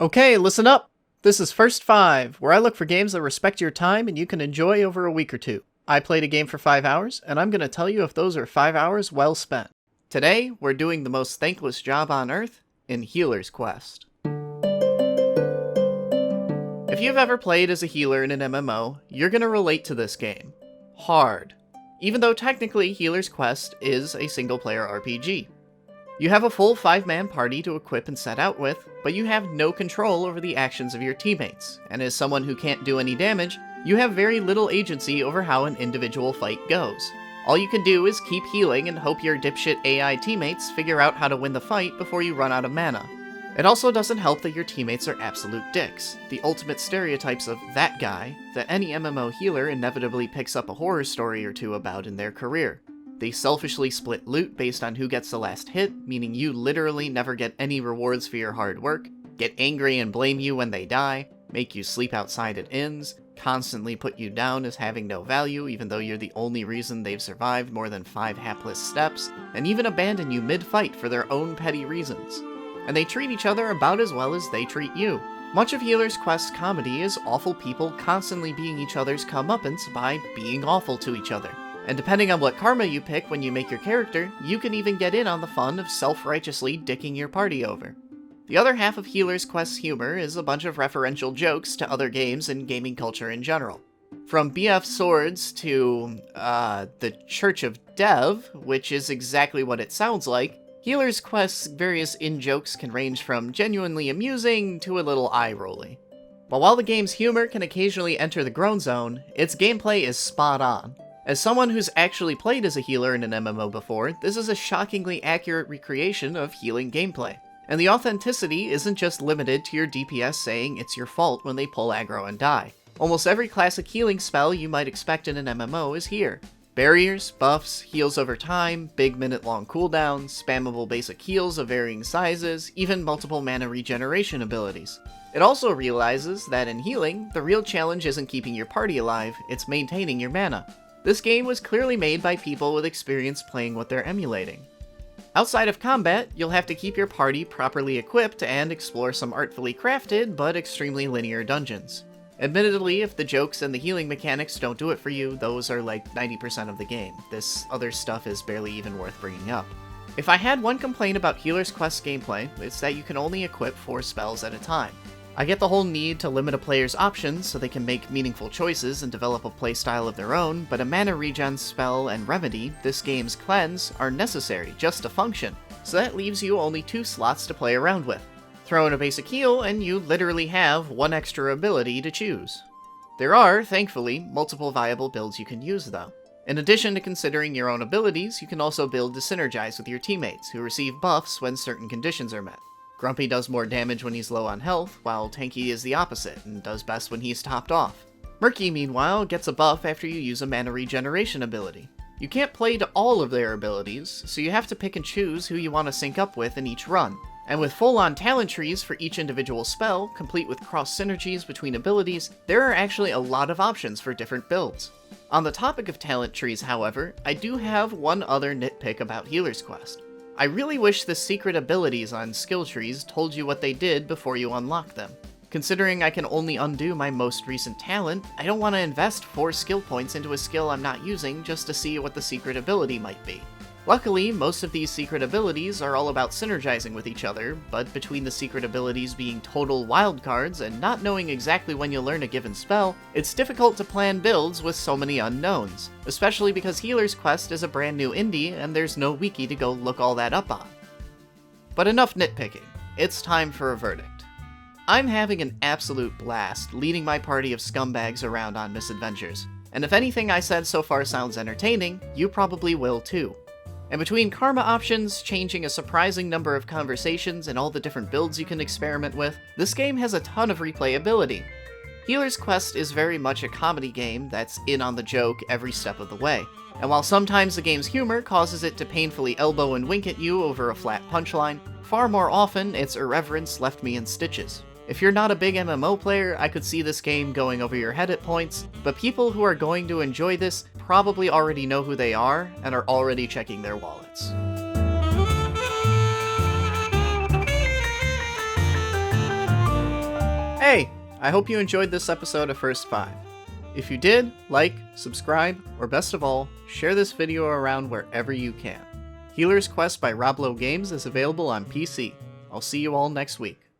Okay, listen up! This is First 5, where I look for games that respect your time and you can enjoy over a week or two. I played a game for 5 hours, and I'm going to tell you if those are 5 hours well spent. Today, we're doing the most thankless job on Earth in Healer's Quest. If you've ever played as a healer in an MMO, you're going to relate to this game. Hard. Even though technically Healer's Quest is a single-player RPG. You have a full 5-man party to equip and set out with, but you have no control over the actions of your teammates, and as someone who can't do any damage, you have very little agency over how an individual fight goes. All you can do is keep healing and hope your dipshit AI teammates figure out how to win the fight before you run out of mana. It also doesn't help that your teammates are absolute dicks, the ultimate stereotypes of that guy that any MMO healer inevitably picks up a horror story or two about in their career. They selfishly split loot based on who gets the last hit, meaning you literally never get any rewards for your hard work, get angry and blame you when they die, make you sleep outside at inns, constantly put you down as having no value even though you're the only reason they've survived more than 5 hapless steps, and even abandon you mid-fight for their own petty reasons. And they treat each other about as well as they treat you. Much of Healer's Quest's comedy is awful people constantly being each other's comeuppance by being awful to each other. And depending on what karma you pick when you make your character, you can even get in on the fun of self-righteously dicking your party over. The other half of Healer's Quest's humor is a bunch of referential jokes to other games and gaming culture in general. From BF Swords to, the Church of Dev, which is exactly what it sounds like, Healer's Quest's various in-jokes can range from genuinely amusing to a little eye-rolly. But while the game's humor can occasionally enter the groan zone, its gameplay is spot on. As someone who's actually played as a healer in an MMO before, this is a shockingly accurate recreation of healing gameplay. And the authenticity isn't just limited to your DPS saying it's your fault when they pull aggro and die. Almost every classic healing spell you might expect in an MMO is here. Barriers, buffs, heals over time, big minute-long cooldowns, spammable basic heals of varying sizes, even multiple mana regeneration abilities. It also realizes that in healing, the real challenge isn't keeping your party alive, it's maintaining your mana. This game was clearly made by people with experience playing what they're emulating. Outside of combat, you'll have to keep your party properly equipped and explore some artfully crafted but extremely linear dungeons. Admittedly, if the jokes and the healing mechanics don't do it for you, those are like 90% of the game. This other stuff is barely even worth bringing up. If I had one complaint about Healer's Quest gameplay, it's that you can only equip 4 spells at a time. I get the whole need to limit a player's options so they can make meaningful choices and develop a playstyle of their own, but a mana regen spell and remedy, this game's cleanse, are necessary just to function, so that leaves you only 2 slots to play around with. Throw in a basic heal and you literally have 1 extra ability to choose. There are, thankfully, multiple viable builds you can use though. In addition to considering your own abilities, you can also build to synergize with your teammates, who receive buffs when certain conditions are met. Grumpy does more damage when he's low on health, while Tanky is the opposite, and does best when he's topped off. Murky, meanwhile, gets a buff after you use a mana regeneration ability. You can't play to all of their abilities, so you have to pick and choose who you want to sync up with in each run. And with full-on talent trees for each individual spell, complete with cross-synergies between abilities, there are actually a lot of options for different builds. On the topic of talent trees, however, I do have one other nitpick about Healer's Quest. I really wish the secret abilities on skill trees told you what they did before you unlock them. Considering I can only undo my most recent talent, I don't want to invest 4 skill points into a skill I'm not using just to see what the secret ability might be. Luckily, most of these secret abilities are all about synergizing with each other, but between the secret abilities being total wildcards and not knowing exactly when you'll learn a given spell, it's difficult to plan builds with so many unknowns, especially because Healer's Quest is a brand new indie and there's no wiki to go look all that up on. But enough nitpicking, it's time for a verdict. I'm having an absolute blast leading my party of scumbags around on misadventures, and if anything I said so far sounds entertaining, you probably will too. And between karma options, changing a surprising number of conversations, and all the different builds you can experiment with, this game has a ton of replayability. Healer's Quest is very much a comedy game that's in on the joke every step of the way. And while sometimes the game's humor causes it to painfully elbow and wink at you over a flat punchline, far more often its irreverence left me in stitches. If you're not a big MMO player, I could see this game going over your head at points, but people who are going to enjoy this probably already know who they are and are already checking their wallets. Hey, I hope you enjoyed this episode of First 5. If you did, like, subscribe, or best of all, share this video around wherever you can. Healer's Quest by Pablo Games is available on PC. I'll see you all next week.